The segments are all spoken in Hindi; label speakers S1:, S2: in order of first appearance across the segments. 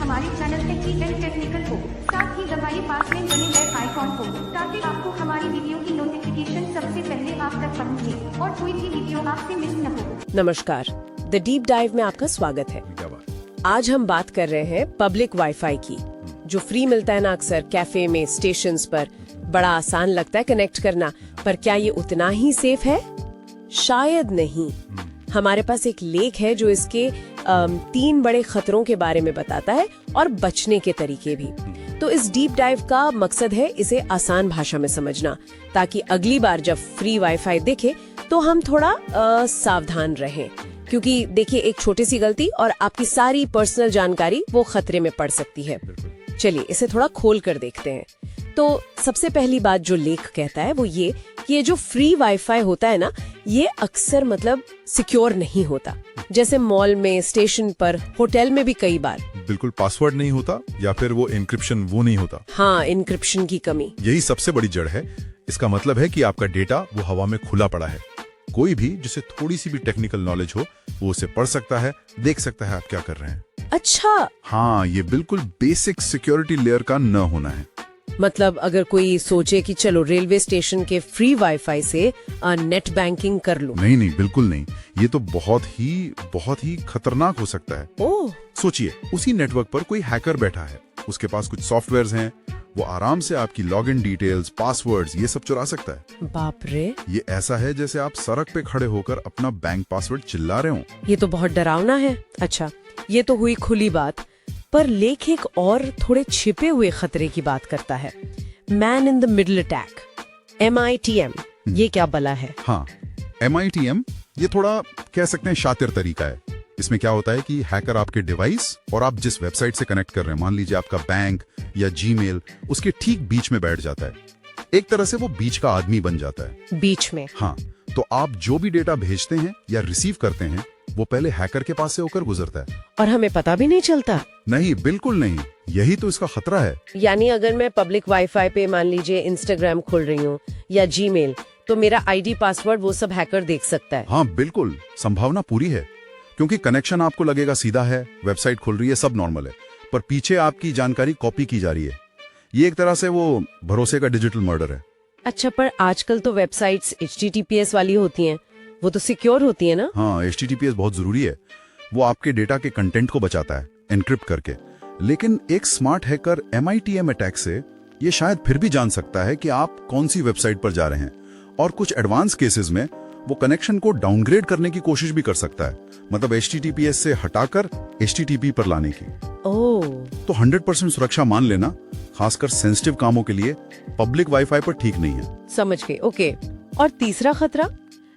S1: हमारे चैनल टेकी एंड टेक्निकल को, साथ ही दबाइए पास में बने बेल आइकॉन को, ताकि आपको हमारी वीडियो की नोटिफिकेशन सबसे पहले आप तक पहुंचे और कोई भी वीडियो आपसे मिस न हो।
S2: नमस्कार, द डीप डाइव में आपका स्वागत है। आज हम बात कर रहे हैं पब्लिक वाईफाई की, जो फ्री मिलता है ना अक्सर कैफे में, स्टेशंस पर। बड़ा आसान लगता है कनेक्ट करना, पर क्या ये उतना ही सेफ है? शायद नहीं। हमारे पास एक लेख है जो इसके 3 बड़े खतरों के बारे में बताता है और बचने के तरीके भी। तो इस डीप डाइव का मकसद है इसे आसान भाषा में समझना, ताकि अगली बार जब फ्री वाईफाई दिखे तो हम थोड़ा सावधान रहें। क्योंकि देखिए, एक छोटी सी गलती और आपकी सारी पर्सनल जानकारी वो खतरे में पड़ सकती है। चलिए इसे थोड़ा खोल कर देखते हैं। तो सबसे पहली बात जो लेख कहता है वो ये जो फ्री वाईफाई होता है ना, ये अक्सर सिक्योर नहीं होता। जैसे मॉल में, स्टेशन पर, होटल में भी कई बार
S3: बिल्कुल पासवर्ड नहीं होता, या फिर वो एन्क्रिप्शन वो नहीं होता।
S2: हाँ, एन्क्रिप्शन की कमी,
S3: यही सबसे बड़ी जड़ है। इसका मतलब है कि आपका डेटा वो हवा में खुला पड़ा है। कोई भी जिसे थोड़ी सी भी टेक्निकल नॉलेज हो वो उसे पढ़ सकता है, देख सकता है आप क्या कर रहे हैं।
S2: अच्छा,
S3: हाँ, ये बिल्कुल बेसिक सिक्योरिटी लेयर का न होना है।
S2: अगर कोई सोचे कि चलो रेलवे स्टेशन के फ्री वाईफाई से नेट बैंकिंग कर लूं।
S3: नहीं, बिल्कुल नहीं। ये तो बहुत ही खतरनाक हो सकता है।
S2: ओह,
S3: सोचिए, उसी नेटवर्क पर कोई हैकर बैठा है, उसके पास कुछ सॉफ्टवेयर्स हैं, वो आराम से आपकी लॉगिन डिटेल्स, पासवर्ड्स ये सब चुरा सकता है।
S2: बाप रे,
S3: ये ऐसा है जैसे आप सड़क पे खड़े होकर अपना बैंक पासवर्ड चिल्ला रहे हो।
S2: ये तो बहुत डरावना है। अच्छा, ये तो हुई खुली बात, पर लेख एक और थोड़े छिपे हुए खतरे की बात करता है। Man in the middle attack, MITM, ये क्या बला है?
S3: हाँ, MITM ये थोड़ा कह सकते हैं शातिर तरीका है। इसमें क्या होता है कि हैकर आपके डिवाइस और आप जिस वेबसाइट से कनेक्ट कर रहे हैं, मान लीजिए आपका बैंक या जीमेल, उसके ठीक बीच में बैठ जाता है। एक तरह से वो बीच का आदमी बन जाता है।
S2: बीच में?
S3: हाँ, तो आप जो भी डेटा भेजते हैं या रिसीव करते हैं वो पहले हैकर के पास से होकर गुजरता है, और
S2: हमें पता भी नहीं चलता।
S3: नहीं, बिल्कुल नहीं। यही तो इसका खतरा है।
S2: यानी अगर मैं पब्लिक वाईफाई पे मान लीजिए इंस्टाग्राम खोल रही हूँ या जीमेल, तो मेरा ID, पासवर्ड वो सब हैकर देख सकता है।
S3: हाँ बिल्कुल, संभावना पूरी है, क्योंकि कनेक्शन आपको लगेगा सीधा है, वेबसाइट खुल रही है, सब नॉर्मल है, पर पीछे आपकी जानकारी कॉपी की जा रही है। ये एक तरह से वो भरोसे का डिजिटल मर्डर है। अच्छा,
S2: पर आजकल तो वेबसाइट्स HTTPS वाली होती हैं, वो तो सिक्योर होती है ना?
S3: हाँ, HTTPS बहुत जरूरी है। वो आपके डेटा के कंटेंट को बचाता है एनक्रिप्ट करके। लेकिन एक स्मार्ट हैकर MITM अटैक से ये शायद फिर भी जान सकता है कि आप कौन सी वेबसाइट पर जा रहे हैं, और कुछ एडवांस केसेस में वो कनेक्शन को डाउनग्रेड करने की कोशिश भी कर सकता है, HTTPS से हटाकर HTTP पर लाने की।
S2: ओह,
S3: तो 100% सुरक्षा मान लेना, खासकर सेंसिटिव कामों के लिए पब्लिक वाईफाई पर ठीक नहीं है।
S2: समझ गए, ओके। और तीसरा खतरा,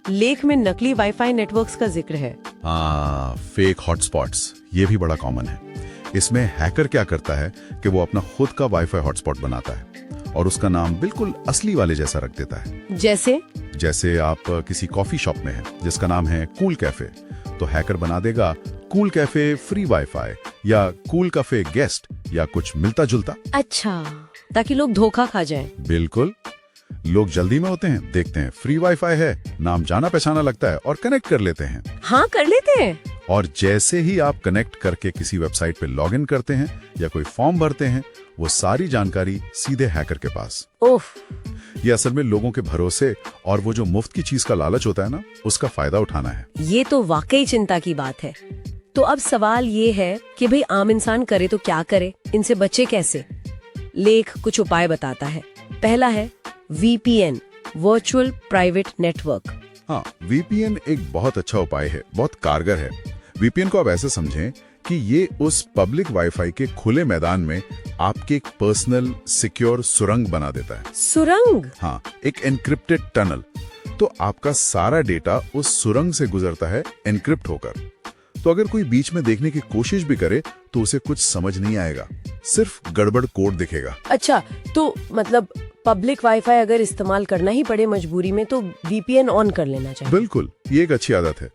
S2: लेख में नकली वाईफाई नेटवर्क्स का जिक्र है।
S3: हाँ, फेक हॉटस्पॉट्स, ये भी बड़ा कॉमन है। इसमें हैकर क्या करता है कि वो अपना खुद का वाईफाई हॉटस्पॉट बनाता है और उसका नाम बिल्कुल असली वाले जैसा रख देता है। जैसे आप किसी कॉफी शॉप में हैं जिसका नाम है कूल कैफे, तो हैकर बना देगा कूल कैफे फ्री वाईफाई या कूल कैफे गेस्ट या कुछ मिलता जुलता।
S2: अच्छा, ताकि लोग धोखा खा जाएं।
S3: बिल्कुल, लोग जल्दी में होते हैं, देखते हैं फ्री वाईफाई है, नाम जाना पहचाना लगता है और कनेक्ट कर लेते हैं।
S2: हाँ, कर लेते हैं।
S3: और जैसे ही आप कनेक्ट करके किसी वेबसाइट पे लॉगिन करते हैं या कोई फॉर्म भरते हैं, वो सारी जानकारी सीधे हैकर के पास।
S2: उफ,
S3: ये असल में लोगों के भरोसे और वो जो मुफ्त की चीज का लालच होता है ना, उसका फायदा उठाना है।
S2: ये तो वाकई चिंता की बात है। तो अब सवाल ये है कि भाई आम इंसान करे तो क्या करे, इनसे बचे कैसे? लेख कुछ उपाय बताता है। पहला है VPN, वर्चुअल प्राइवेट नेटवर्क।
S3: हाँ, VPN एक बहुत अच्छा उपाय है, बहुत कारगर है। VPN को आप ऐसे समझें कि ये उस पब्लिक वाईफाई के खुले मैदान में आपके एक पर्सनल सिक्योर सुरंग बना देता है।
S2: सुरंग?
S3: हाँ, एक एनक्रिप्टेड टनल। तो आपका सारा डेटा उस सुरंग से गुजरता है एनक्रिप्ट होकर। तो अगर कोई बीच में देखने की कोशिश भी करे तो उसे कुछ समझ नहीं आएगा, सिर्फ गड़बड़ कोड दिखेगा।
S2: अच्छा, तो पब्लिक वाईफाई अगर इस्तेमाल करना ही पड़े मजबूरी में तो VPN ऑन कर लेना चाहिए।
S3: बिल्कुल, ये एक अच्छी आदत है।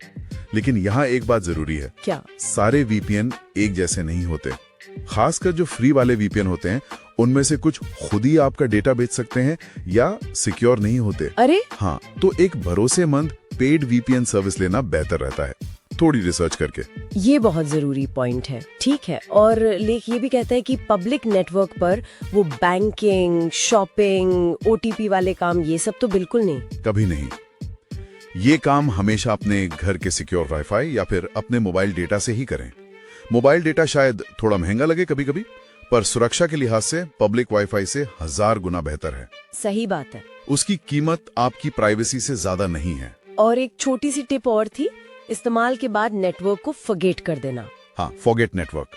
S3: लेकिन यहाँ एक बात जरूरी है।
S2: क्या?
S3: सारे VPN एक जैसे नहीं होते। खासकर जो फ्री वाले VPN होते हैं, उनमें से कुछ खुद ही आपका डेटा बेच सकते हैं या सिक्योर नहीं होते।
S2: अरे,
S3: हाँ, तो एक भरोसेमंद पेड VPN सर्विस लेना बेहतर रहता है। थोड़ी रिसर्च करके।
S2: ये बहुत जरूरी पॉइंट है। ठीक है, और लेख ये भी कहता है कि पब्लिक नेटवर्क पर वो बैंकिंग, शॉपिंग, ओटीपी वाले काम, ये सब तो बिल्कुल नहीं।
S3: कभी नहीं। ये काम हमेशा अपने घर के सिक्योर वाईफाई या फिर अपने मोबाइल डेटा से ही करें। मोबाइल डेटा शायद थोड़ा महंगा लगे कभी-कभी, पर सुरक्षा के लिहाज से पब्लिक वाईफाई से 1000 गुना बेहतर है।
S2: सही बात है।
S3: उसकी कीमत आपकी प्राइवेसी से ज्यादा नहीं है।
S2: और एक छोटी सी टिप और थी, इस्तेमाल के बाद नेटवर्क को फॉरगेट कर देना।
S3: हाँ, फॉरगेट नेटवर्क।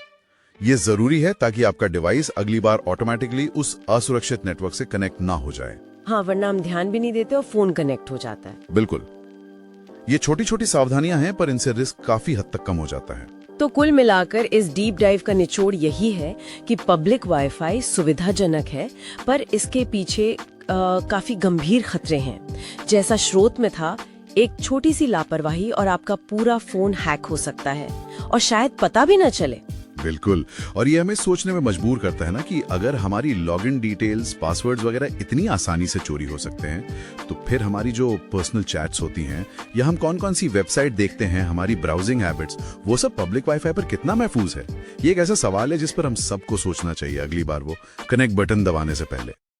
S3: ये जरूरी है ताकि आपका डिवाइस अगली बार ऑटोमेटिकली उस असुरक्षित नेटवर्क से कनेक्ट ना हो जाए।
S2: हाँ, वरना हम ध्यान भी नहीं देते और फोन कनेक्ट हो जाता है।
S3: बिल्कुल। ये छोटी छोटी सावधानियां हैं, पर इनसे रिस्क काफी हद तक कम हो जाता है।
S2: तो कुल मिलाकर इस डीप डाइव का निचोड़ यही है कि पब्लिक वाईफाई सुविधाजनक है, पर इसके पीछे काफी गंभीर खतरे हैं। जैसा स्रोत में था, एक छोटी सी लापरवाही और आपका पूरा फोन हैक हो सकता है और शायद पता भी न चले।
S3: बिल्कुल। और ये हमें सोचने में मजबूर करता है ना कि अगर हमारी लॉगिन डिटेल्स, पासवर्ड्स वगैरह इतनी आसानी से चोरी हो सकते हैं, तो फिर हमारी जो पर्सनल चैट्स होती हैं या हम कौन कौन सी वेबसाइट देखते हैं, हमारी ब्राउजिंग हैबिट्स, वो सब पब्लिक वाईफाई पर कितना महफूज है? ये एक ऐसा सवाल है जिस पर हम सबको सोचना चाहिए अगली बार वो कनेक्ट बटन दबाने से पहले।